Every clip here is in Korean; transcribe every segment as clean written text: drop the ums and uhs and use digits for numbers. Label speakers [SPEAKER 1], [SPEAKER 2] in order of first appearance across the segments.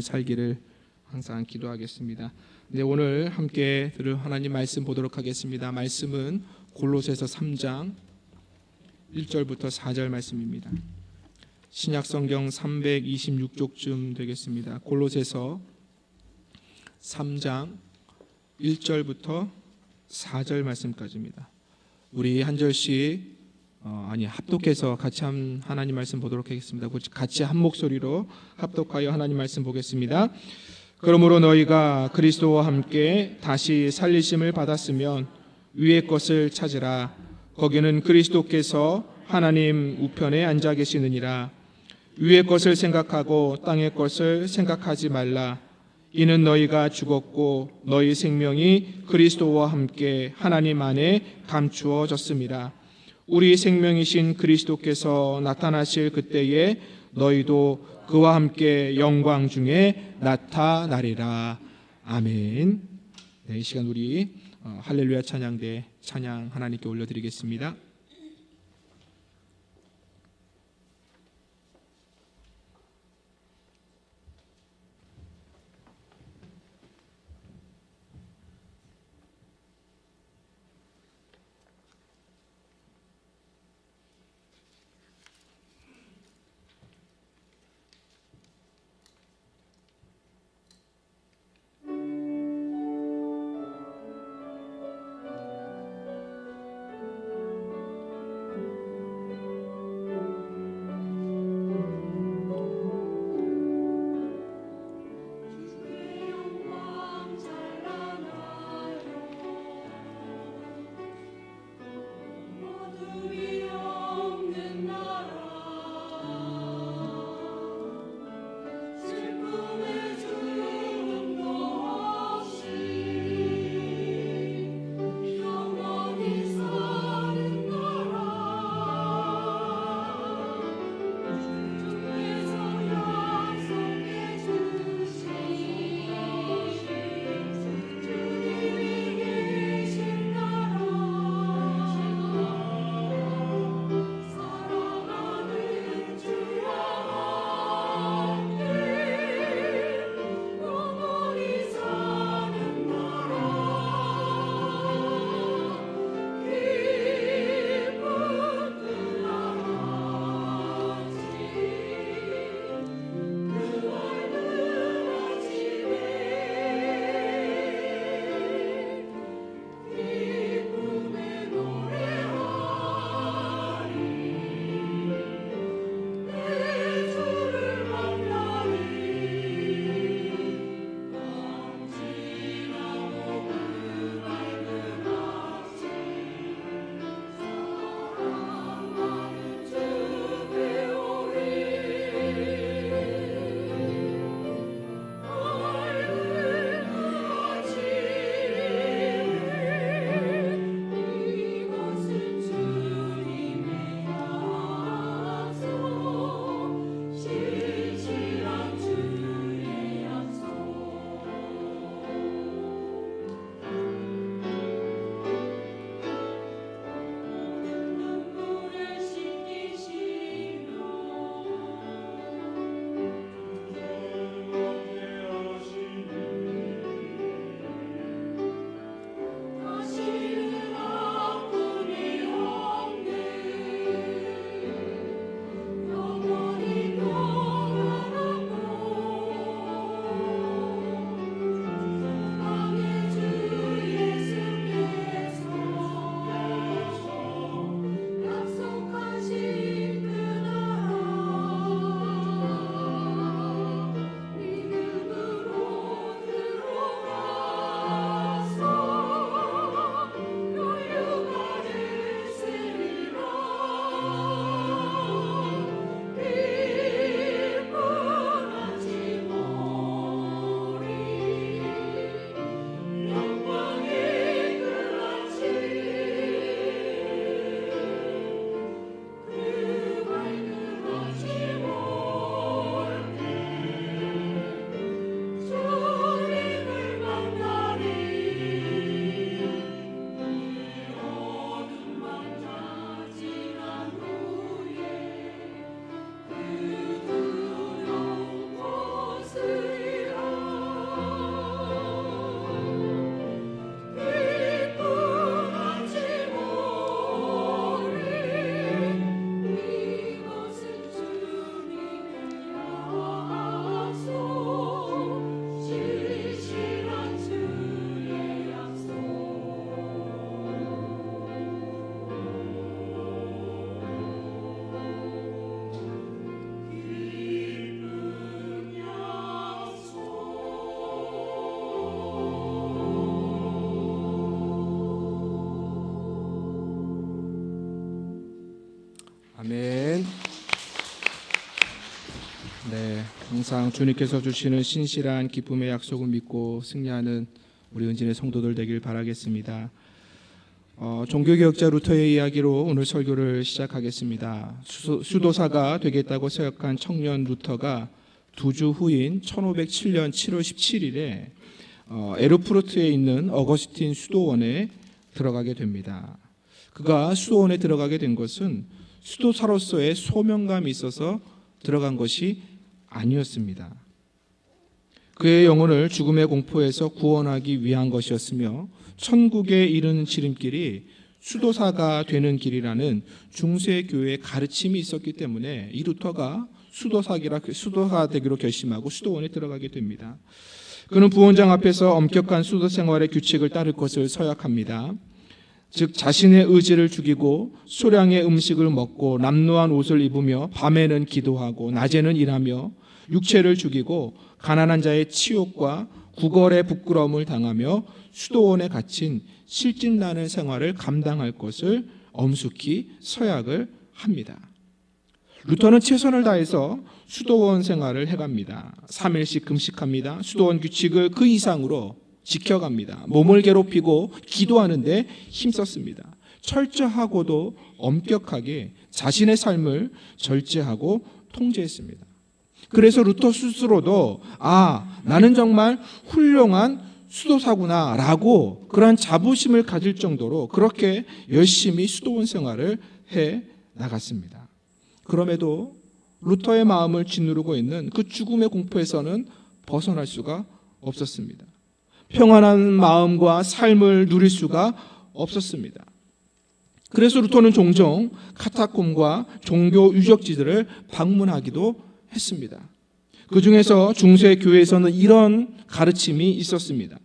[SPEAKER 1] 살기를 항상 기도하겠습니다. 네, 오늘 함께 들을 하나님 말씀 보도록 하겠습니다. 말씀은 골로새서 3장 1절부터 4절 말씀입니다. 신약성경 326쪽쯤 되겠습니다. 골로새서 3장 1절부터 4절 말씀까지입니다. 우리 한 절씩 합독해서 같이 하나님 말씀 보도록 하겠습니다. 같이 한 목소리로 합독하여 하나님 말씀 보겠습니다. 그러므로 너희가 그리스도와 함께 다시 살리심을 받았으면 위의 것을 찾으라. 거기는 그리스도께서 하나님 우편에 앉아 계시느니라. 위의 것을 생각하고 땅의 것을 생각하지 말라. 이는 너희가 죽었고 너희 생명이 그리스도와 함께 하나님 안에 감추어졌습니다. 우리 생명이신 그리스도께서 나타나실 그때에 너희도 그와 함께 영광 중에 나타나리라. 아멘. 네, 이 시간 우리 할렐루야 찬양대 찬양 하나님께 올려드리겠습니다. 항상 주님께서 주시는 신실한 기쁨의 약속을 믿고 승리하는 우리 은진의 성도들 되길 바라겠습니다. 종교개혁자 루터의 이야기로 오늘 설교를 시작하겠습니다. 수도사가 되겠다고 생각한 청년 루터가 2주 후인 1507년 7월 17일에 에르푸르트에 있는 어거스틴 수도원에 들어가게 됩니다. 그가 수도원에 들어가게 된 것은 수도사로서의 소명감이 있어서 들어간 것이 아니었습니다. 그의 영혼을 죽음의 공포에서 구원하기 위한 것이었으며 천국에 이르는 지름길이 수도사가 되는 길이라는 중세교회의 가르침이 있었기 때문에 이 루터가 수도사가 되기로 결심하고 수도원에 들어가게 됩니다. 그는 부원장 앞에서 엄격한 수도 생활의 규칙을 따를 것을 서약합니다. 즉 자신의 의지를 죽이고 소량의 음식을 먹고 남루한 옷을 입으며 밤에는 기도하고 낮에는 일하며 육체를 죽이고 가난한 자의 치욕과 구걸의 부끄러움을 당하며 수도원에 갇힌 실직나는 생활을 감당할 것을 엄숙히 서약을 합니다. 루터는 최선을 다해서 수도원 생활을 해갑니다. 3일씩 금식합니다. 수도원 규칙을 그 이상으로 지켜갑니다. 몸을 괴롭히고 기도하는데 힘썼습니다. 철저하고도 엄격하게 자신의 삶을 절제하고 통제했습니다. 그래서 루터 스스로도 나는 정말 훌륭한 수도사구나 라고 그러한 자부심을 가질 정도로 그렇게 열심히 수도원 생활을 해 나갔습니다. 그럼에도 루터의 마음을 짓누르고 있는 그 죽음의 공포에서는 벗어날 수가 없었습니다. 평안한 마음과 삶을 누릴 수가 없었습니다. 그래서 루터는 종종 카타콤과 종교 유적지들을 방문하기도 했습니다. 그 중에서 중세교회에서는 이런 가르침이 있었습니다.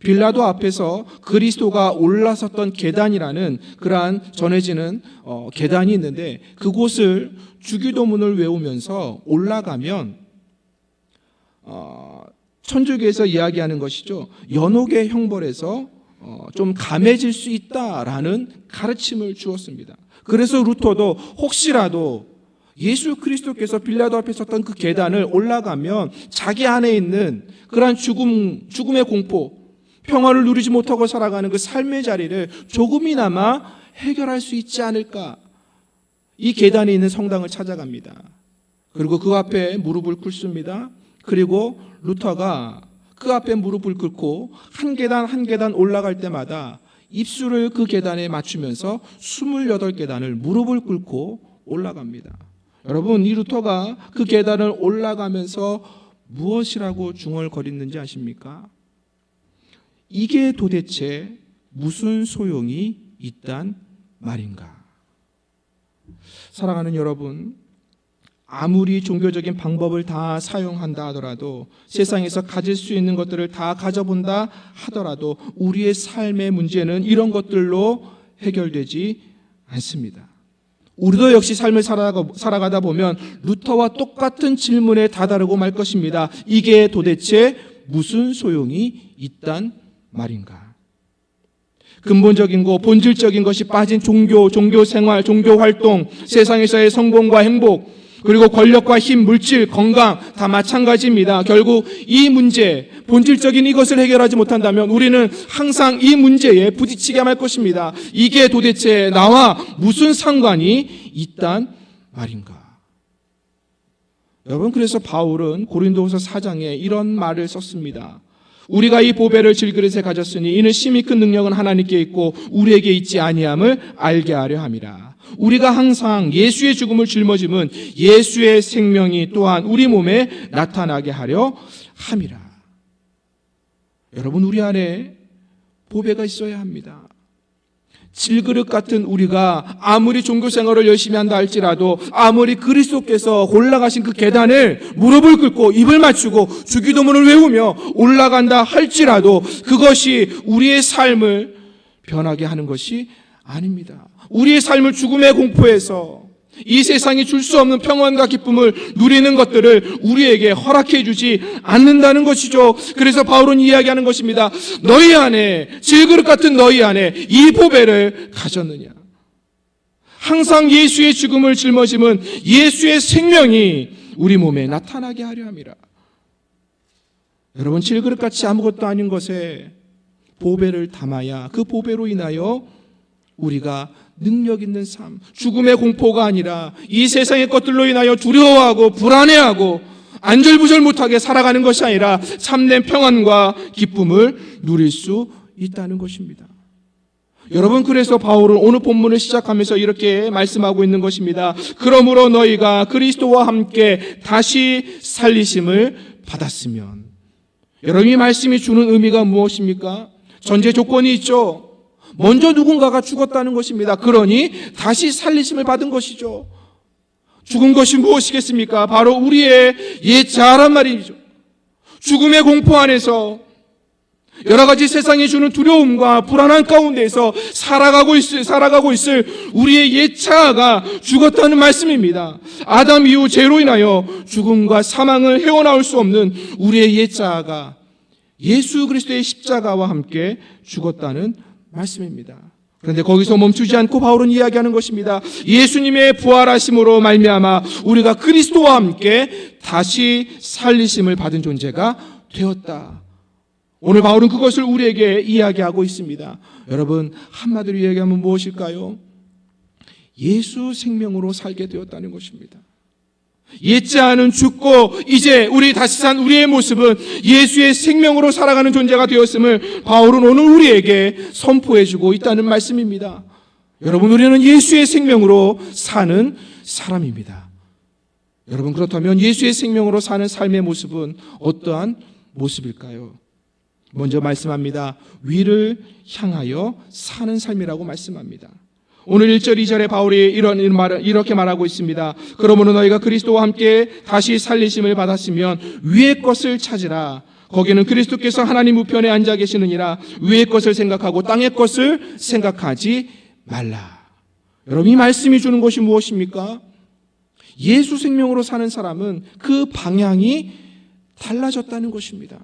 [SPEAKER 1] 빌라도 앞에서 그리스도가 올라섰던 계단이라는 그러한 전해지는 계단이 있는데 그곳을 주기도문을 외우면서 올라가면 천주교에서 이야기하는 것이죠. 연옥의 형벌에서 좀 감해질 수 있다라는 가르침을 주었습니다. 그래서 루터도 혹시라도 예수 그리스도께서 빌라도 앞에 섰던 그 계단을 올라가면 자기 안에 있는 그러한 죽음의 공포, 평화를 누리지 못하고 살아가는 그 삶의 자리를 조금이나마 해결할 수 있지 않을까. 이 계단에 있는 성당을 찾아갑니다. 그리고 그 앞에 무릎을 꿇습니다. 그리고 루터가 그 앞에 무릎을 꿇고 한 계단 한 계단 올라갈 때마다 입술을 그 계단에 맞추면서 28계단을 무릎을 꿇고 올라갑니다. 여러분, 이 루터가 그 계단을 올라가면서 무엇이라고 중얼거리는지 아십니까? 이게 도대체 무슨 소용이 있단 말인가? 사랑하는 여러분, 아무리 종교적인 방법을 다 사용한다 하더라도 세상에서 가질 수 있는 것들을 다 가져본다 하더라도 우리의 삶의 문제는 이런 것들로 해결되지 않습니다. 우리도 역시 삶을 살아가다 보면 루터와 똑같은 질문에 다다르고 말 것입니다. 이게 도대체 무슨 소용이 있단 말인가? 근본적인 거, 본질적인 것이 빠진 종교 생활, 종교 활동, 세상에서의 성공과 행복, 그리고 권력과 힘, 물질, 건강 다 마찬가지입니다. 결국 이 문제, 본질적인 이것을 해결하지 못한다면 우리는 항상 이 문제에 부딪히게 할 것입니다. 이게 도대체 나와 무슨 상관이 있단 말인가? 여러분, 그래서 바울은 고린도후서 4장에 이런 말을 썼습니다. 우리가 이 보배를 질그릇에 가졌으니 이는 심히 큰 능력은 하나님께 있고 우리에게 있지 아니함을 알게 하려 함이라. 우리가 항상 예수의 죽음을 짊어짐은 예수의 생명이 또한 우리 몸에 나타나게 하려 함이라. 여러분, 우리 안에 보배가 있어야 합니다. 질그릇 같은 우리가 아무리 종교 생활을 열심히 한다 할지라도 아무리 그리스도께서 올라가신 그 계단을 무릎을 꿇고 입을 맞추고 주기도문을 외우며 올라간다 할지라도 그것이 우리의 삶을 변하게 하는 것이 아닙니다. 우리의 삶을 죽음의 공포에서 이 세상이 줄 수 없는 평안과 기쁨을 누리는 것들을 우리에게 허락해 주지 않는다는 것이죠. 그래서 바울은 이야기하는 것입니다. 너희 안에, 질그릇 같은 너희 안에 이 보배를 가졌느냐? 항상 예수의 죽음을 짊어짐은 예수의 생명이 우리 몸에 나타나게 하려 함이라. 여러분, 질그릇같이 아무것도 아닌 것에 보배를 담아야 그 보배로 인하여 우리가 능력 있는 삶, 죽음의 공포가 아니라 이 세상의 것들로 인하여 두려워하고 불안해하고 안절부절 못하게 살아가는 것이 아니라 참된 평안과 기쁨을 누릴 수 있다는 것입니다. 여러분, 그래서 바울은 오늘 본문을 시작하면서 이렇게 말씀하고 있는 것입니다. 그러므로 너희가 그리스도와 함께 다시 살리심을 받았으면. 여러분, 이 말씀이 주는 의미가 무엇입니까? 전제 조건이 있죠. 먼저 누군가가 죽었다는 것입니다. 그러니 다시 살리심을 받은 것이죠. 죽은 것이 무엇이겠습니까? 바로 우리의 옛 자아란 말이죠. 죽음의 공포 안에서 여러 가지 세상이 주는 두려움과 불안한 가운데에서 살아가고 있을 우리의 옛 자아가 죽었다는 말씀입니다. 아담 이후 죄로 인하여 죽음과 사망을 헤어나올 수 없는 우리의 옛 자아가 예수 그리스도의 십자가와 함께 죽었다는 말씀입니다. 그런데 거기서 멈추지 않고 바울은 이야기하는 것입니다. 예수님의 부활하심으로 말미암아 우리가 그리스도와 함께 다시 살리심을 받은 존재가 되었다. 오늘 바울은 그것을 우리에게 이야기하고 있습니다. 여러분, 한마디로 이야기하면 무엇일까요? 예수 생명으로 살게 되었다는 것입니다. 옛자아는 죽고 이제 우리 다시 산 우리의 모습은 예수의 생명으로 살아가는 존재가 되었음을 바울은 오늘 우리에게 선포해주고 있다는 말씀입니다. 여러분, 우리는 예수의 생명으로 사는 사람입니다. 여러분, 그렇다면 예수의 생명으로 사는 삶의 모습은 어떠한 모습일까요? 먼저 말씀합니다. 위를 향하여 사는 삶이라고 말씀합니다. 오늘 1절 2절에 바울이 이렇게 말하고 있습니다. 그러므로 너희가 그리스도와 함께 다시 살리심을 받았으면 위의 것을 찾으라. 거기는 그리스도께서 하나님 우편에 앉아 계시느니라. 위의 것을 생각하고 땅의 것을 생각하지 말라. 여러분, 이 말씀이 주는 것이 무엇입니까? 예수 생명으로 사는 사람은 그 방향이 달라졌다는 것입니다.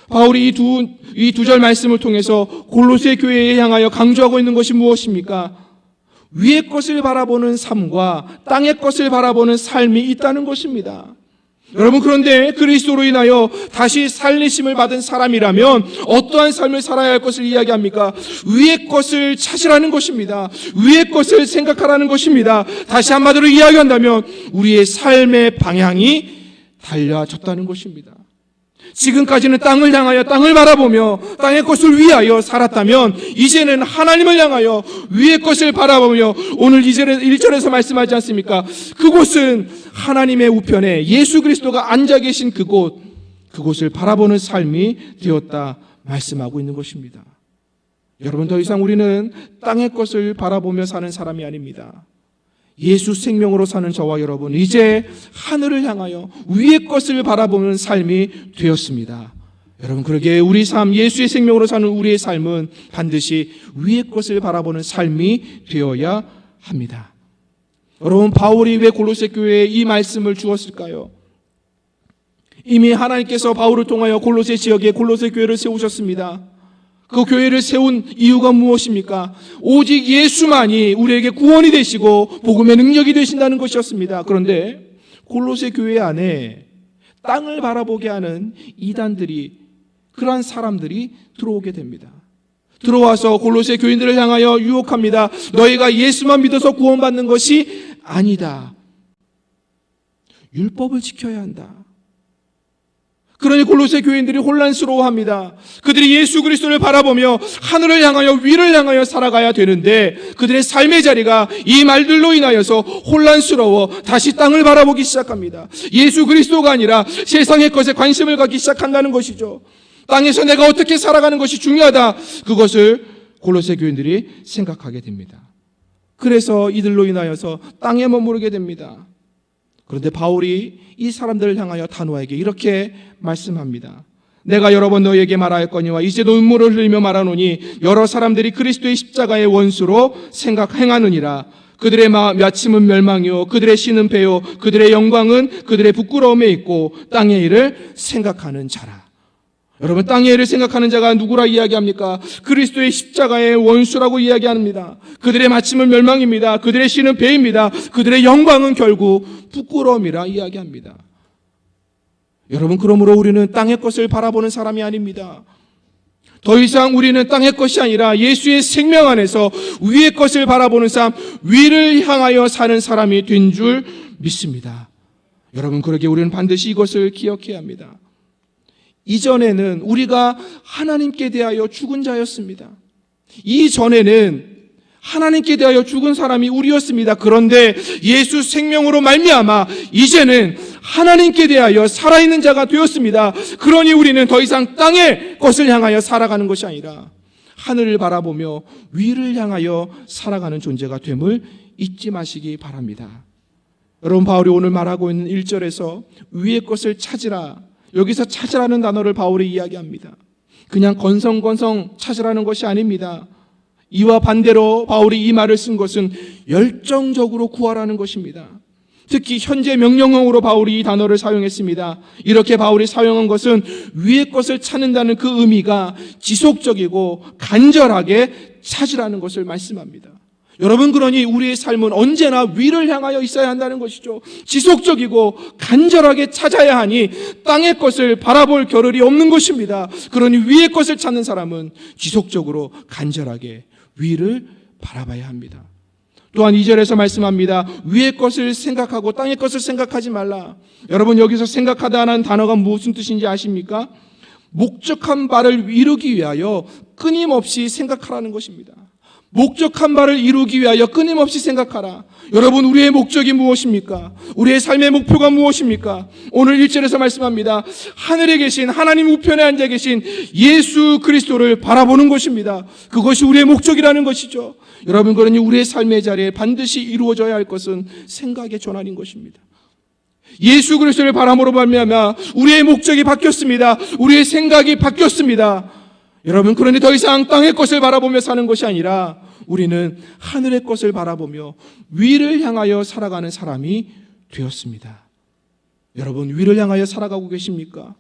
[SPEAKER 1] 바울이 이 두 절 말씀을 통해서 골로새 교회에 향하여 강조하고 있는 것이 무엇입니까? 위의 것을 바라보는 삶과 땅의 것을 바라보는 삶이 있다는 것입니다. 여러분, 그런데 그리스도로 인하여 다시 살리심을 받은 사람이라면 어떠한 삶을 살아야 할 것을 이야기합니까? 위의 것을 찾으라는 것입니다. 위의 것을 생각하라는 것입니다. 다시 한마디로 이야기한다면 우리의 삶의 방향이 달라졌다는 것입니다. 지금까지는 땅을 향하여 땅을 바라보며 땅의 것을 위하여 살았다면 이제는 하나님을 향하여 위의 것을 바라보며 오늘 1절에서 말씀하지 않습니까? 그곳은 하나님의 우편에 예수 그리스도가 앉아 계신 그곳을 바라보는 삶이 되었다 말씀하고 있는 것입니다. 여러분, 더 이상 우리는 땅의 것을 바라보며 사는 사람이 아닙니다. 예수 생명으로 사는 저와 여러분, 이제 하늘을 향하여 위의 것을 바라보는 삶이 되었습니다. 여러분, 그러기에 우리 삶, 예수의 생명으로 사는 우리의 삶은 반드시 위의 것을 바라보는 삶이 되어야 합니다. 여러분, 바울이 왜 골로새 교회에 이 말씀을 주었을까요? 이미 하나님께서 바울을 통하여 골로새 지역에 골로새 교회를 세우셨습니다. 그 교회를 세운 이유가 무엇입니까? 오직 예수만이 우리에게 구원이 되시고 복음의 능력이 되신다는 것이었습니다. 그런데 골로새 교회 안에 땅을 바라보게 하는 이단들이, 그러한 사람들이 들어오게 됩니다. 들어와서 골로새 교인들을 향하여 유혹합니다. 너희가 예수만 믿어서 구원받는 것이 아니다. 율법을 지켜야 한다. 그러니 골로새 교인들이 혼란스러워합니다. 그들이 예수 그리스도를 바라보며 하늘을 향하여 위를 향하여 살아가야 되는데 그들의 삶의 자리가 이 말들로 인하여서 혼란스러워 다시 땅을 바라보기 시작합니다. 예수 그리스도가 아니라 세상의 것에 관심을 갖기 시작한다는 것이죠. 땅에서 내가 어떻게 살아가는 것이 중요하다. 그것을 골로새 교인들이 생각하게 됩니다. 그래서 이들로 인하여서 땅에 머무르게 됩니다. 그런데 바울이 이 사람들을 향하여 단호하게 이렇게 말씀합니다. 내가 여러 번 너희에게 말하였거니와 이제도 눈물을 흘리며 말하노니 여러 사람들이 그리스도의 십자가의 원수로 행하느니라. 그들의 마침은 멸망이요 그들의 신은 배요 그들의 영광은 그들의 부끄러움에 있고 땅의 일을 생각하는 자라. 여러분, 땅의 일을 생각하는 자가 누구라 이야기합니까? 그리스도의 십자가의 원수라고 이야기합니다. 그들의 마침은 멸망입니다. 그들의 신은 배입니다. 그들의 영광은 결국 부끄러움이라 이야기합니다. 여러분, 그러므로 우리는 땅의 것을 바라보는 사람이 아닙니다. 더 이상 우리는 땅의 것이 아니라 예수의 생명 안에서 위의 것을 바라보는 삶, 위를 향하여 사는 사람이 된 줄 믿습니다. 여러분, 그러기에 우리는 반드시 이것을 기억해야 합니다. 이전에는 우리가 하나님께 대하여 죽은 자였습니다. 이전에는 하나님께 대하여 죽은 사람이 우리였습니다. 그런데 예수 생명으로 말미암아 이제는 하나님께 대하여 살아있는 자가 되었습니다. 그러니 우리는 더 이상 땅의 것을 향하여 살아가는 것이 아니라 하늘을 바라보며 위를 향하여 살아가는 존재가 됨을 잊지 마시기 바랍니다. 여러분, 바울이 오늘 말하고 있는 1절에서 위의 것을 찾으라, 여기서 찾으라는 단어를 바울이 이야기합니다. 그냥 건성건성 찾으라는 것이 아닙니다. 이와 반대로 바울이 이 말을 쓴 것은 열정적으로 구하라는 것입니다. 특히 현재 명령형으로 바울이 이 단어를 사용했습니다. 이렇게 바울이 사용한 것은 위의 것을 찾는다는 그 의미가 지속적이고 간절하게 찾으라는 것을 말씀합니다. 여러분, 그러니 우리의 삶은 언제나 위를 향하여 있어야 한다는 것이죠. 지속적이고 간절하게 찾아야 하니 땅의 것을 바라볼 겨를이 없는 것입니다. 그러니 위의 것을 찾는 사람은 지속적으로 간절하게 위를 바라봐야 합니다. 또한 2절에서 말씀합니다. 위의 것을 생각하고 땅의 것을 생각하지 말라. 여러분, 여기서 생각하다는 단어가 무슨 뜻인지 아십니까? 목적한 바를 이루기 위하여 끊임없이 생각하라는 것입니다. 목적한 바를 이루기 위하여 끊임없이 생각하라. 여러분, 우리의 목적이 무엇입니까? 우리의 삶의 목표가 무엇입니까? 오늘 1절에서 말씀합니다. 하늘에 계신 하나님 우편에 앉아 계신 예수 그리스도를 바라보는 것입니다. 그것이 우리의 목적이라는 것이죠. 여러분, 그러니 우리의 삶의 자리에 반드시 이루어져야 할 것은 생각의 전환인 것입니다. 예수 그리스도를 바람으로 말미암아 우리의 목적이 바뀌었습니다. 우리의 생각이 바뀌었습니다. 여러분, 그러니 더 이상 땅의 것을 바라보며 사는 것이 아니라 우리는 하늘의 것을 바라보며 위를 향하여 살아가는 사람이 되었습니다. 여러분, 위를 향하여 살아가고 계십니까?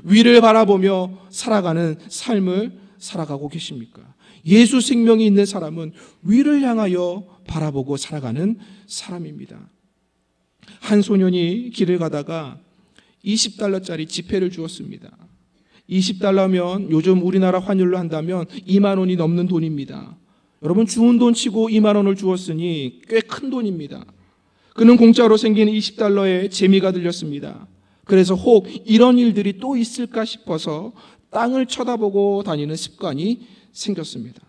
[SPEAKER 1] 위를 바라보며 살아가는 삶을 살아가고 계십니까? 예수 생명이 있는 사람은 위를 향하여 바라보고 살아가는 사람입니다. 한 소년이 길을 가다가 $20짜리 지폐를 주었습니다. $20면 요즘 우리나라 환율로 한다면 2만 원이 넘는 돈입니다. 여러분, 주운 돈 치고 2만 원을 주었으니 꽤 큰 돈입니다. 그는 공짜로 생긴 $20에 재미가 들렸습니다. 그래서 혹 이런 일들이 또 있을까 싶어서 땅을 쳐다보고 다니는 습관이 생겼습니다.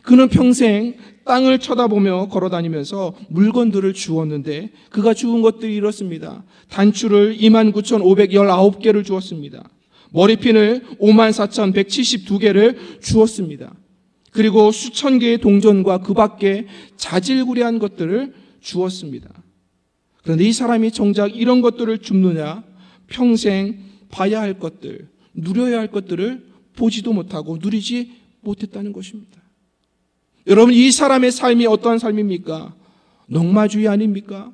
[SPEAKER 1] 그는 평생 땅을 쳐다보며 걸어다니면서 물건들을 주었는데 그가 주운 것들이 이렇습니다. 단추를 29,519개를 주었습니다. 머리핀을 54,172개를 주었습니다. 그리고 수천 개의 동전과 그 밖에 자질구레한 것들을 주었습니다. 그런데 이 사람이 정작 이런 것들을 줍느냐? 평생 봐야 할 것들, 누려야 할 것들을 보지도 못하고 누리지 못했다는 것입니다. 여러분, 이 사람의 삶이 어떠한 삶입니까? 넉마주의 아닙니까?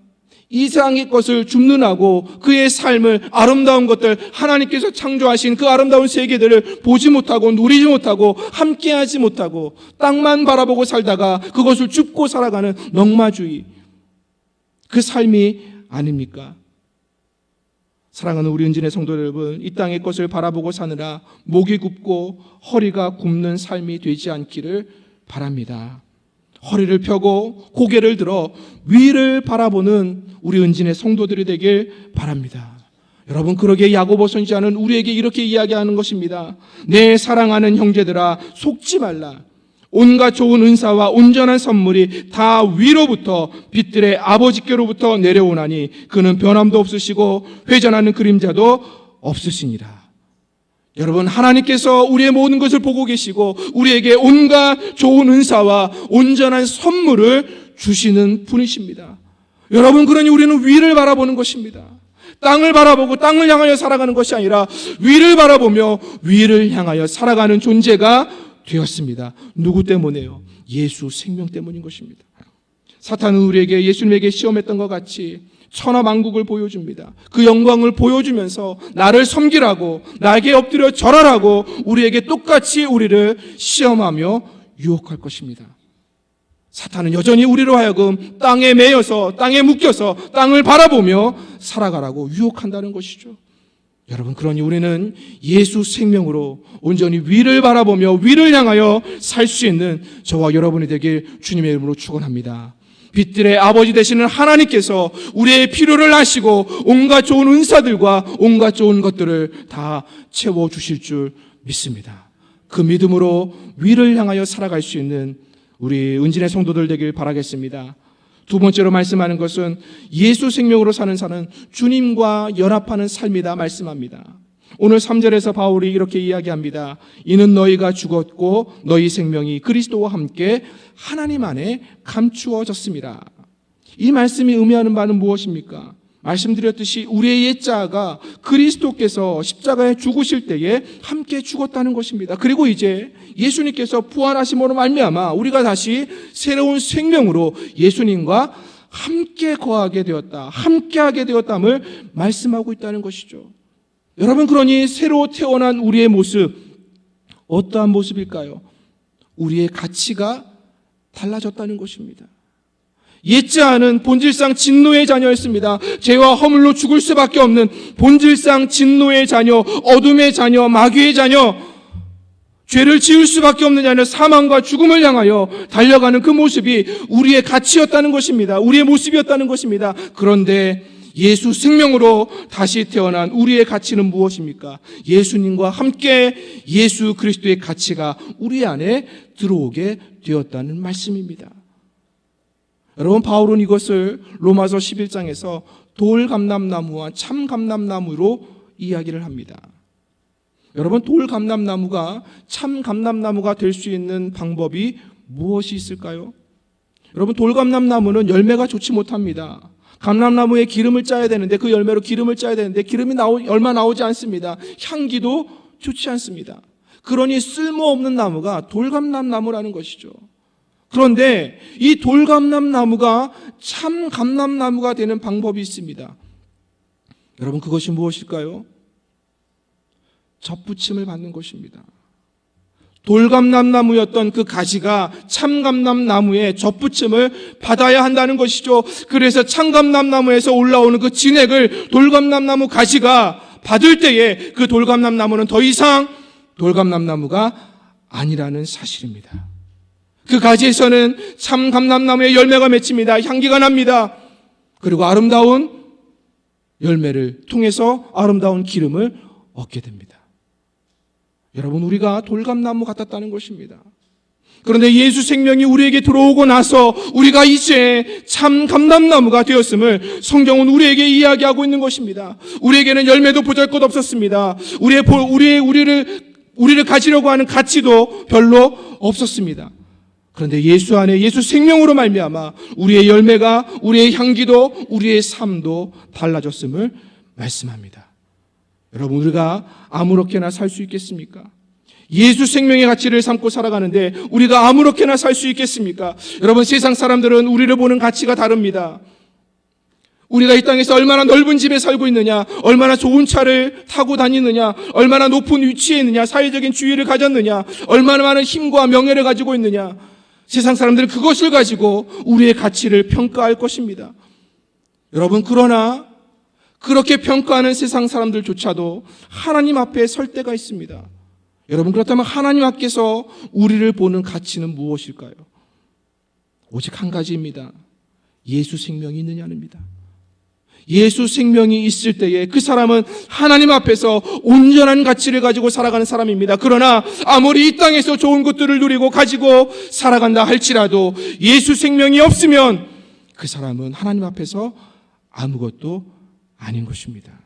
[SPEAKER 1] 이 세상의 것을 줍는하고 그의 삶을, 아름다운 것들, 하나님께서 창조하신 그 아름다운 세계들을 보지 못하고 누리지 못하고 함께하지 못하고 땅만 바라보고 살다가 그것을 줍고 살아가는 넉마주의, 그 삶이 아닙니까? 사랑하는 우리 은진의 성도 여러분, 이 땅의 것을 바라보고 사느라 목이 굽고 허리가 굽는 삶이 되지 않기를 바랍니다. 허리를 펴고 고개를 들어 위를 바라보는 우리 은진의 성도들이 되길 바랍니다. 여러분, 그러기에 야고보 선지자는 우리에게 이렇게 이야기하는 것입니다. 내 사랑하는 형제들아, 속지 말라. 온갖 좋은 은사와 온전한 선물이 다 위로부터 빛들의 아버지께로부터 내려오나니 그는 변함도 없으시고 회전하는 그림자도 없으시니라. 여러분, 하나님께서 우리의 모든 것을 보고 계시고 우리에게 온갖 좋은 은사와 온전한 선물을 주시는 분이십니다. 여러분, 그러니 우리는 위를 바라보는 것입니다. 땅을 바라보고 땅을 향하여 살아가는 것이 아니라 위를 바라보며 위를 향하여 살아가는 존재가 되었습니다. 누구 때문에요? 예수 생명 때문인 것입니다. 사탄은 우리에게 예수님에게 시험했던 것 같이 천하만국을 보여줍니다. 그 영광을 보여주면서 나를 섬기라고, 나에게 엎드려 절하라고 우리에게 똑같이 우리를 시험하며 유혹할 것입니다. 사탄은 여전히 우리로 하여금 땅에 매여서, 땅에 묶여서 땅을 바라보며 살아가라고 유혹한다는 것이죠. 여러분, 그러니 우리는 예수 생명으로 온전히 위를 바라보며 위를 향하여 살 수 있는 저와 여러분이 되길 주님의 이름으로 축원합니다. 빛들의 아버지 되시는 하나님께서 우리의 필요를 아시고 온갖 좋은 은사들과 온갖 좋은 것들을 다 채워주실 줄 믿습니다. 그 믿음으로 위를 향하여 살아갈 수 있는 우리 은진의 성도들 되길 바라겠습니다. 두 번째로 말씀하는 것은 예수 생명으로 사는 삶은 주님과 연합하는 삶이다 말씀합니다. 오늘 3절에서 바울이 이렇게 이야기합니다. 이는 너희가 죽었고 너희 생명이 그리스도와 함께 하나님 안에 감추어졌습니다. 이 말씀이 의미하는 바는 무엇입니까? 말씀드렸듯이 우리의 옛자가 그리스도께서 십자가에 죽으실 때에 함께 죽었다는 것입니다. 그리고 이제 예수님께서 부활하심으로 말미암아 우리가 다시 새로운 생명으로 예수님과 함께 거하게 되었다, 함께하게 되었다를 말씀하고 있다는 것이죠. 여러분, 그러니 새로 태어난 우리의 모습, 어떠한 모습일까요? 우리의 가치가 달라졌다는 것입니다. 옛자는 본질상 진노의 자녀였습니다. 죄와 허물로 죽을 수밖에 없는 본질상 진노의 자녀, 어둠의 자녀, 마귀의 자녀, 죄를 지을 수밖에 없는 자녀, 사망과 죽음을 향하여 달려가는 그 모습이 우리의 가치였다는 것입니다. 우리의 모습이었다는 것입니다. 그런데 예수 생명으로 다시 태어난 우리의 가치는 무엇입니까? 예수님과 함께 예수 그리스도의 가치가 우리 안에 들어오게 되었다는 말씀입니다. 여러분, 바울은 이것을 로마서 11장에서 돌감람나무와 참감람나무로 이야기를 합니다. 여러분, 돌감람나무가 참감람나무가 될 수 있는 방법이 무엇이 있을까요? 여러분, 돌감람나무는 열매가 좋지 못합니다. 감람나무에 기름을 짜야 되는데, 그 열매로 기름을 짜야 되는데 기름이 얼마 나오지 않습니다. 향기도 좋지 않습니다. 그러니 쓸모없는 나무가 돌감람나무라는 것이죠. 그런데 이 돌감람나무가 참 감람나무가 되는 방법이 있습니다. 여러분, 그것이 무엇일까요? 접붙임을 받는 것입니다. 돌감람나무였던 그 가지가 참감람나무의 접붙임을 받아야 한다는 것이죠. 그래서 참감람나무에서 올라오는 그 진액을 돌감람나무 가지가 받을 때에 그 돌감람나무는 더 이상 돌감람나무가 아니라는 사실입니다. 그 가지에서는 참감람나무의 열매가 맺힙니다. 향기가 납니다. 그리고 아름다운 열매를 통해서 아름다운 기름을 얻게 됩니다. 여러분, 우리가 돌감나무 같았다는 것입니다. 그런데 예수 생명이 우리에게 들어오고 나서 우리가 이제 참 감람나무가 되었음을 성경은 우리에게 이야기하고 있는 것입니다. 우리에게는 열매도 보잘것없었습니다. 우리를 가지려고 하는 가치도 별로 없었습니다. 그런데 예수 안에 예수 생명으로 말미암아 우리의 열매가, 우리의 향기도, 우리의 삶도 달라졌음을 말씀합니다. 여러분, 우리가 아무렇게나 살 수 있겠습니까? 예수 생명의 가치를 삼고 살아가는데 우리가 아무렇게나 살 수 있겠습니까? 여러분, 세상 사람들은 우리를 보는 가치가 다릅니다. 우리가 이 땅에서 얼마나 넓은 집에 살고 있느냐, 얼마나 좋은 차를 타고 다니느냐, 얼마나 높은 위치에 있느냐, 사회적인 지위를 가졌느냐, 얼마나 많은 힘과 명예를 가지고 있느냐, 세상 사람들은 그것을 가지고 우리의 가치를 평가할 것입니다. 여러분, 그러나 그렇게 평가하는 세상 사람들조차도 하나님 앞에 설 때가 있습니다. 여러분, 그렇다면 하나님 앞에서 우리를 보는 가치는 무엇일까요? 오직 한 가지입니다. 예수 생명이 있느냐입니다. 예수 생명이 있을 때에 그 사람은 하나님 앞에서 온전한 가치를 가지고 살아가는 사람입니다. 그러나 아무리 이 땅에서 좋은 것들을 누리고 가지고 살아간다 할지라도 예수 생명이 없으면 그 사람은 하나님 앞에서 아무것도 아닌 것입니다.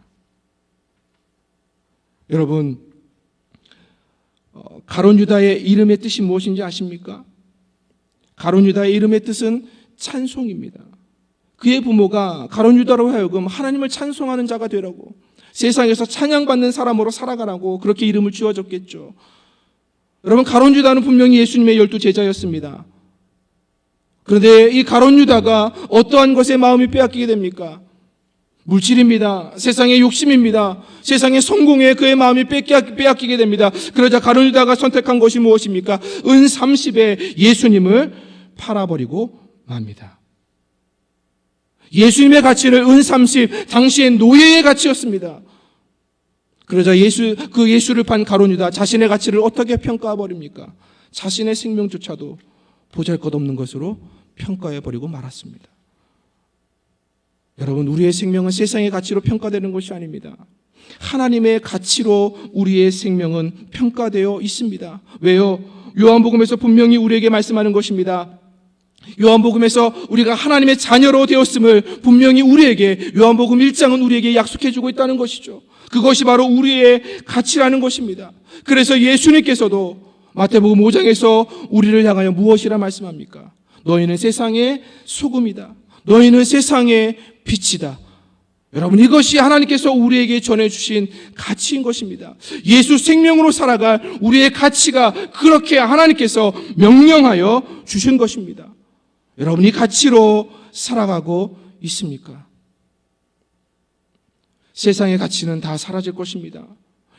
[SPEAKER 1] 여러분, 가룟 유다의 이름의 뜻이 무엇인지 아십니까? 가룟 유다의 이름의 뜻은 찬송입니다. 그의 부모가 가룟 유다로 하여금 하나님을 찬송하는 자가 되라고, 세상에서 찬양받는 사람으로 살아가라고 그렇게 이름을 지어줬겠죠. 여러분, 가룟 유다는 분명히 예수님의 12 제자였습니다. 그런데 이 가룟 유다가 어떠한 것에 마음이 빼앗기게 됩니까? 물질입니다. 세상의 욕심입니다. 세상의 성공에 그의 마음이 빼앗기게 됩니다. 그러자 가룟 유다가 선택한 것이 무엇입니까? 은 30에 예수님을 팔아버리고 맙니다. 예수님의 가치는 은 30, 당시의 노예의 가치였습니다. 그러자 예수를 판 가룟 유다 자신의 가치를 어떻게 평가해버립니까? 자신의 생명조차도 보잘것없는 것으로 평가해버리고 말았습니다. 여러분, 우리의 생명은 세상의 가치로 평가되는 것이 아닙니다. 하나님의 가치로 우리의 생명은 평가되어 있습니다. 왜요? 요한복음에서 분명히 우리에게 말씀하는 것입니다. 요한복음에서 우리가 하나님의 자녀로 되었음을 분명히 우리에게 요한복음 1장은 우리에게 약속해주고 있다는 것이죠. 그것이 바로 우리의 가치라는 것입니다. 그래서 예수님께서도 마태복음 5장에서 우리를 향하여 무엇이라 말씀합니까? 너희는 세상의 소금이다. 너희는 세상의 빛이다. 여러분, 이것이 하나님께서 우리에게 전해주신 가치인 것입니다. 예수 생명으로 살아갈 우리의 가치가 그렇게 하나님께서 명령하여 주신 것입니다. 여러분, 이 가치로 살아가고 있습니까? 세상의 가치는 다 사라질 것입니다.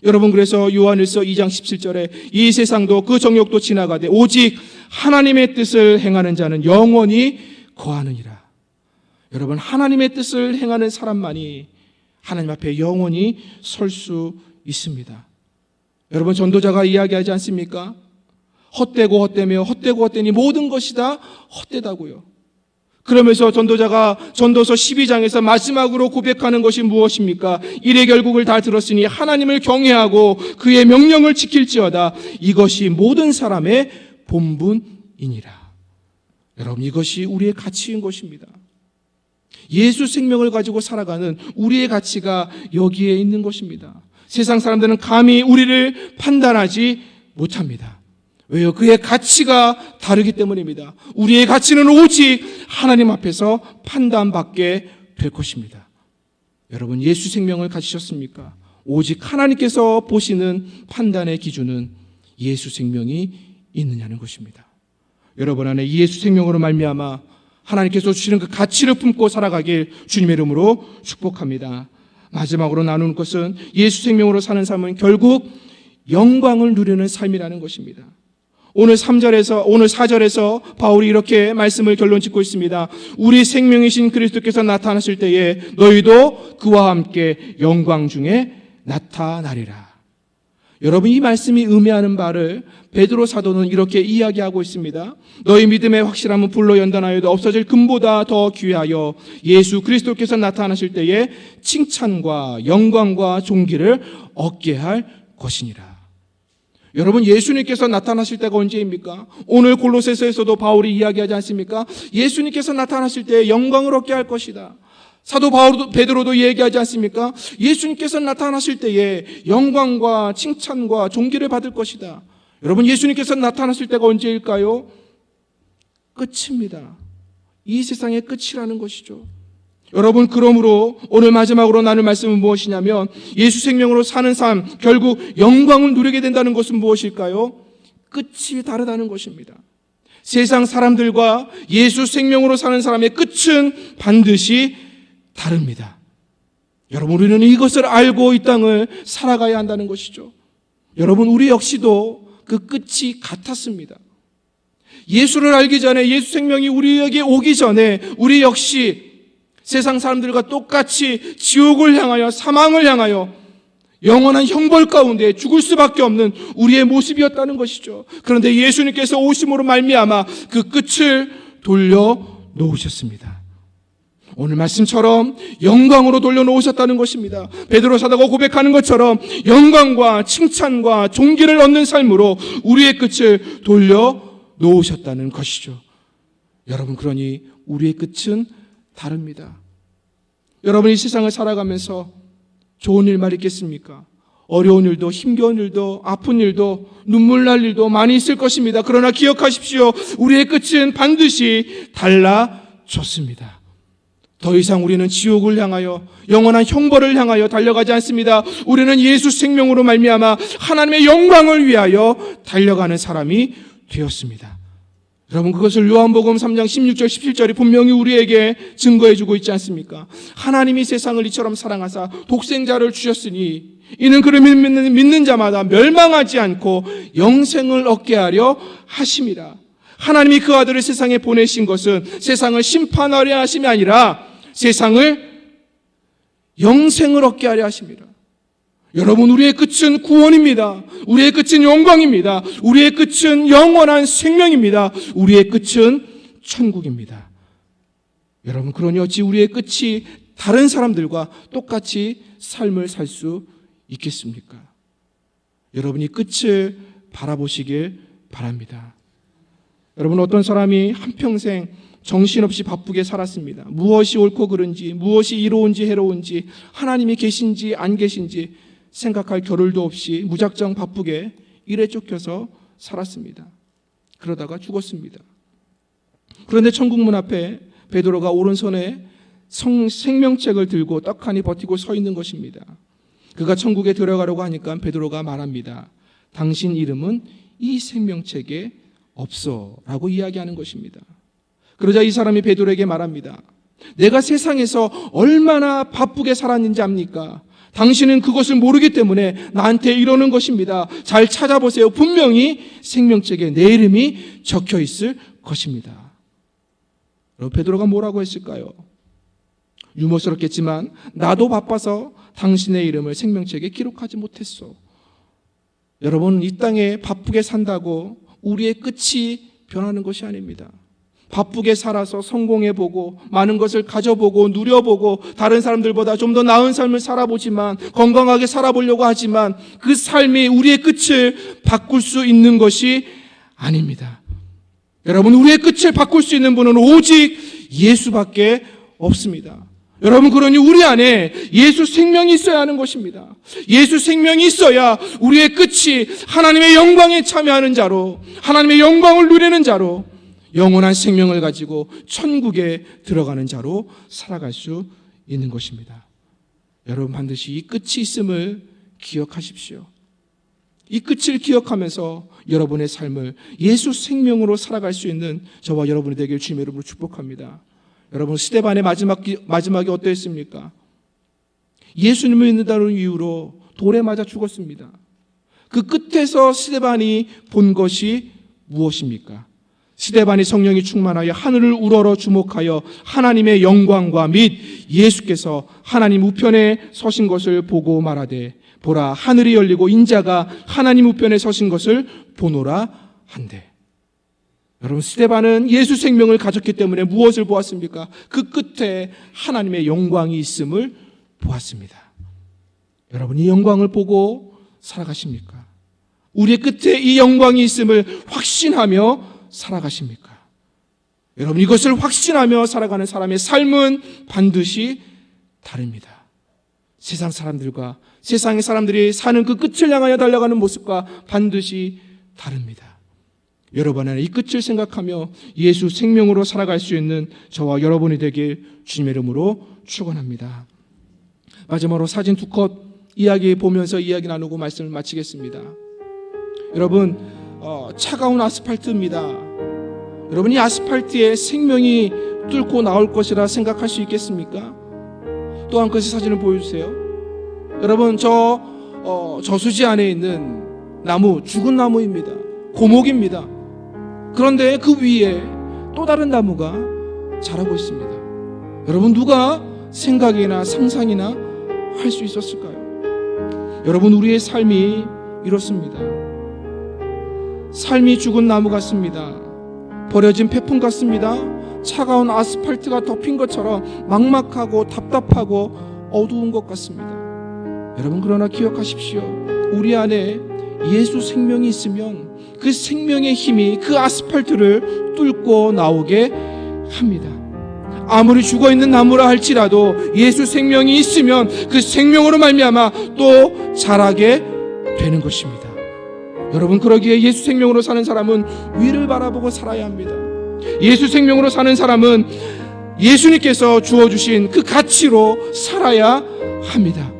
[SPEAKER 1] 여러분, 그래서 요한일서 2장 17절에 이 세상도 그 정욕도 지나가되 오직 하나님의 뜻을 행하는 자는 영원히 거하느니라. 여러분, 하나님의 뜻을 행하는 사람만이 하나님 앞에 영원히 설 수 있습니다. 여러분, 전도자가 이야기하지 않습니까? 헛되고 헛되며 헛되고 헛되니 모든 것이 다 헛되다고요. 그러면서 전도자가 전도서 12장에서 마지막으로 고백하는 것이 무엇입니까? 일의 결국을 다 들었으니 하나님을 경외하고 그의 명령을 지킬지어다. 이것이 모든 사람의 본분이니라. 여러분, 이것이 우리의 가치인 것입니다. 예수 생명을 가지고 살아가는 우리의 가치가 여기에 있는 것입니다. 세상 사람들은 감히 우리를 판단하지 못합니다. 왜요? 그의 가치가 다르기 때문입니다. 우리의 가치는 오직 하나님 앞에서 판단받게 될 것입니다. 여러분, 예수 생명을 가지셨습니까? 오직 하나님께서 보시는 판단의 기준은 예수 생명이 있느냐는 것입니다. 여러분 안에 예수 생명으로 말미암아 하나님께서 주시는 그 가치를 품고 살아가길 주님의 이름으로 축복합니다. 마지막으로 나누는 것은 예수 생명으로 사는 삶은 결국 영광을 누리는 삶이라는 것입니다. 오늘 4절에서 바울이 이렇게 말씀을 결론 짓고 있습니다. 우리 생명이신 그리스도께서 나타나실 때에 너희도 그와 함께 영광 중에 나타나리라. 여러분, 이 말씀이 의미하는 바를 베드로 사도는 이렇게 이야기하고 있습니다. 너희 믿음의 확실함은 불로 연단하여도 없어질 금보다 더 귀하여 예수 그리스도께서 나타나실 때에 칭찬과 영광과 존귀를 얻게 할 것이니라. 여러분, 예수님께서 나타나실 때가 언제입니까? 오늘 골로새서에서도 바울이 이야기하지 않습니까? 예수님께서 나타나실 때에 영광을 얻게 할 것이다. 사도 베드로도 얘기하지 않습니까? 예수님께서 나타나실 때에 영광과 칭찬과 존귀를 받을 것이다. 여러분, 예수님께서 나타나실 때가 언제일까요? 끝입니다. 이 세상의 끝이라는 것이죠. 여러분, 그러므로 오늘 마지막으로 나눌 말씀은 무엇이냐면 예수 생명으로 사는 삶, 결국 영광을 누리게 된다는 것은 무엇일까요? 끝이 다르다는 것입니다. 세상 사람들과 예수 생명으로 사는 사람의 끝은 반드시 다릅니다. 여러분, 우리는 이것을 알고 이 땅을 살아가야 한다는 것이죠. 여러분, 우리 역시도 그 끝이 같았습니다. 예수를 알기 전에, 예수 생명이 우리에게 오기 전에 우리 역시 세상 사람들과 똑같이 지옥을 향하여, 사망을 향하여 영원한 형벌 가운데 죽을 수밖에 없는 우리의 모습이었다는 것이죠. 그런데 예수님께서 오심으로 말미암아 그 끝을 돌려놓으셨습니다. 오늘 말씀처럼 영광으로 돌려놓으셨다는 것입니다. 베드로 사도가 고백하는 것처럼 영광과 칭찬과 존귀를 얻는 삶으로 우리의 끝을 돌려놓으셨다는 것이죠. 여러분, 그러니 우리의 끝은 다릅니다. 여러분, 이 세상을 살아가면서 좋은 일만 있겠습니까? 어려운 일도, 힘겨운 일도, 아픈 일도, 눈물 날 일도 많이 있을 것입니다. 그러나 기억하십시오. 우리의 끝은 반드시 달라졌습니다. 더 이상 우리는 지옥을 향하여, 영원한 형벌을 향하여 달려가지 않습니다. 우리는 예수 생명으로 말미암아 하나님의 영광을 위하여 달려가는 사람이 되었습니다. 여러분, 그것을 요한복음 3장 16절 17절이 분명히 우리에게 증거해주고 있지 않습니까? 하나님이 세상을 이처럼 사랑하사 독생자를 주셨으니 이는 그를 믿는 자마다 멸망하지 않고 영생을 얻게 하려 하심이라. 하나님이 그 아들을 세상에 보내신 것은 세상을 심판하려 하심이 아니라 세상을 영생을 얻게 하려 하심이라. 여러분, 우리의 끝은 구원입니다. 우리의 끝은 영광입니다. 우리의 끝은 영원한 생명입니다. 우리의 끝은 천국입니다. 여러분, 그러니 어찌 우리의 끝이 다른 사람들과 똑같이 삶을 살 수 있겠습니까? 여러분이 끝을 바라보시길 바랍니다. 여러분, 어떤 사람이 한평생 정신없이 바쁘게 살았습니다. 무엇이 옳고 그른지, 무엇이 이로운지 해로운지, 하나님이 계신지 안 계신지 생각할 겨를도 없이 무작정 바쁘게 일에 쫓겨서 살았습니다. 그러다가 죽었습니다. 그런데 천국문 앞에 베드로가 오른손에 생명책을 들고 떡하니 버티고 서 있는 것입니다. 그가 천국에 들어가려고 하니까 베드로가 말합니다. 당신 이름은 이 생명책에 없어 라고 이야기하는 것입니다. 그러자 이 사람이 베드로에게 말합니다. 내가 세상에서 얼마나 바쁘게 살았는지 압니까? 당신은 그것을 모르기 때문에 나한테 이러는 것입니다. 잘 찾아보세요. 분명히 생명책에 내 이름이 적혀 있을 것입니다. 여러분, 베드로가 뭐라고 했을까요? 유머스럽겠지만 나도 바빠서 당신의 이름을 생명책에 기록하지 못했어. 여러분, 이 땅에 바쁘게 산다고 우리의 끝이 변하는 것이 아닙니다. 바쁘게 살아서 성공해보고 많은 것을 가져보고 누려보고 다른 사람들보다 좀 더 나은 삶을 살아보지만 건강하게 살아보려고 하지만 그 삶이 우리의 끝을 바꿀 수 있는 것이 아닙니다. 여러분, 우리의 끝을 바꿀 수 있는 분은 오직 예수밖에 없습니다. 여러분, 그러니 우리 안에 예수 생명이 있어야 하는 것입니다. 예수 생명이 있어야 우리의 끝이 하나님의 영광에 참여하는 자로, 하나님의 영광을 누리는 자로, 영원한 생명을 가지고 천국에 들어가는 자로 살아갈 수 있는 것입니다. 여러분, 반드시 이 끝이 있음을 기억하십시오. 이 끝을 기억하면서 여러분의 삶을 예수 생명으로 살아갈 수 있는 저와 여러분이 되길 주님의 이름으로 축복합니다. 여러분, 스데반의 마지막이 어떠했습니까? 예수님을 믿는다는 이유로 돌에 맞아 죽었습니다. 그 끝에서 스데반이 본 것이 무엇입니까? 스데반이 성령이 충만하여 하늘을 우러러 주목하여 하나님의 영광과 및 예수께서 하나님 우편에 서신 것을 보고 말하되 보라, 하늘이 열리고 인자가 하나님 우편에 서신 것을 보노라 한대. 여러분, 스데반은 예수 생명을 가졌기 때문에 무엇을 보았습니까? 그 끝에 하나님의 영광이 있음을 보았습니다. 여러분, 이 영광을 보고 살아가십니까? 우리의 끝에 이 영광이 있음을 확신하며 살아가십니까? 여러분, 이것을 확신하며 살아가는 사람의 삶은 반드시 다릅니다. 세상 사람들과 세상의 사람들이 사는 그 끝을 향하여 달려가는 모습과 반드시 다릅니다. 여러분 안에 이 끝을 생각하며 예수 생명으로 살아갈 수 있는 저와 여러분이 되길 주님의 이름으로 축원합니다. 마지막으로 사진 두 컷 이야기 보면서 이야기 나누고 말씀을 마치겠습니다. 여러분, 차가운 아스팔트입니다. 여러분, 이 아스팔트에 생명이 뚫고 나올 것이라 생각할 수 있겠습니까? 또 한 컷의 사진을 보여주세요. 여러분, 저수지 안에 있는 나무, 죽은 나무입니다. 고목입니다. 그런데 그 위에 또 다른 나무가 자라고 있습니다. 여러분, 누가 생각이나 상상이나 할 수 있었을까요? 여러분, 우리의 삶이 이렇습니다. 삶이 죽은 나무 같습니다. 버려진 폐품 같습니다. 차가운 아스팔트가 덮인 것처럼 막막하고 답답하고 어두운 것 같습니다. 여러분, 그러나 기억하십시오. 우리 안에 예수 생명이 있으면 그 생명의 힘이 그 아스팔트를 뚫고 나오게 합니다. 아무리 죽어있는 나무라 할지라도 예수 생명이 있으면 그 생명으로 말미암아 또 자라게 되는 것입니다. 여러분, 그러기에 예수 생명으로 사는 사람은 위를 바라보고 살아야 합니다. 예수 생명으로 사는 사람은 예수님께서 주어주신 그 가치로 살아야 합니다.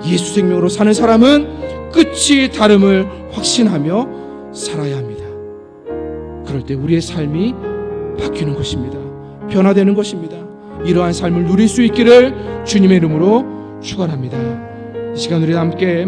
[SPEAKER 1] 예수 생명으로 사는 사람은 끝이 다름을 확신하며 살아야 합니다. 그럴 때 우리의 삶이 바뀌는 것입니다. 변화되는 것입니다. 이러한 삶을 누릴 수 있기를 주님의 이름으로 축원합니다. 이 시간 우리 함께